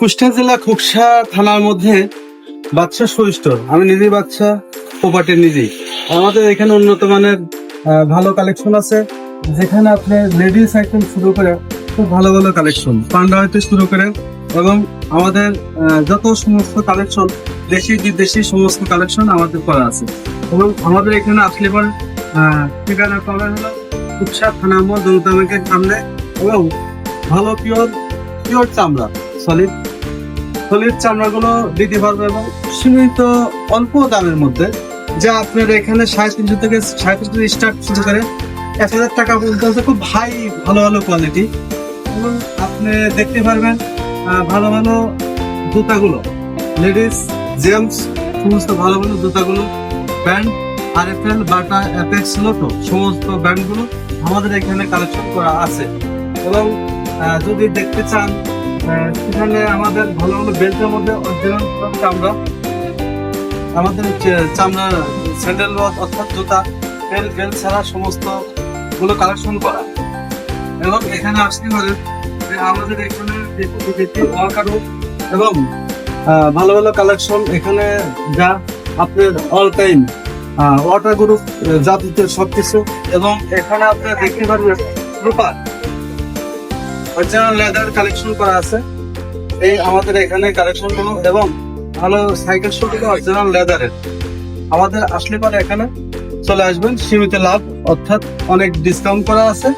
কুষ্টিয়া জেলা খোকসা থানার মধ্যে বাদশা শু স্টোর, আমি নিজেই বাদশা প্রপার্টির নিজেই। আমাদের এখানে উন্নত মানের ভালো কালেকশন আছে, যেখানে আপনি লেডিস আইটেম শুরু করে খুব ভালো ভালো কালেকশন, পান্ডা হইতে শুরু করে এবং আমাদের যত সমস্ত কালেকশন দেশি বিদেশি সমস্ত কালেকশন আমাদের করা আছে। এবং আমাদের এখানে আসলে পরে ঠিকানা পাবেন হলো খোকসা থানা মোড় জনতা ব্যাংকের সামনে। এবং ভালো পিওর পিওর চামড়া, সলিড সলিড চামড়াগুলো দিতে পারবে এবং সীমিত অল্প দামের মধ্যে, যা আপনার এখানে 350 থেকে 350 স্টার্ট শুরু করে 1000 টাকা পর্যন্ত আছে। খুব ভালো ভালো কোয়ালিটি। এবং আপনি দেখতে পারবেন ভালো ভালো জুতাগুলো, লেডিস জেন্টস সমস্ত ভালো ভালো জুতাগুলো, ব্যান্ড RFL, বাটা, অ্যাপেক্স, লোটো সমস্ত ব্যান্ডগুলো আমাদের এখানে কালেকশন করা আছে। এবং যদি দেখতে চান সেখানে আমাদের ভালো ভালো বেল্টের মধ্যে অরিজিনাল চামড়া, আমাদের চামড়া স্যান্ডেল অর্থাৎ জুতা বেল্ট ছাড়া সমস্ত গুলো কালেকশন করা। এবং এখানে আসতে পারেন যে আমাদের এখানে ওয়াকারু এবং ভালো ভালো কালেকশন এখানে, যা আপনার অল টাইম ওয়াটার গ্রুপ জাতীয় সবকিছু। এবং এখানে আপনারা দেখতে পারবেন রূপার অরিজিনাল লেদার কালেকশন করা আছে এই আমাদের এখানে কালেকশন গুলো। এবং ভালো সাইকেল শুগুলো অরিজিনাল লেদারের। আমাদের আসলে পরে এখানে চলে আসবেন, সীমিত লাভ অর্থাৎ অনেক ডিসকাউন্ট করা আছে।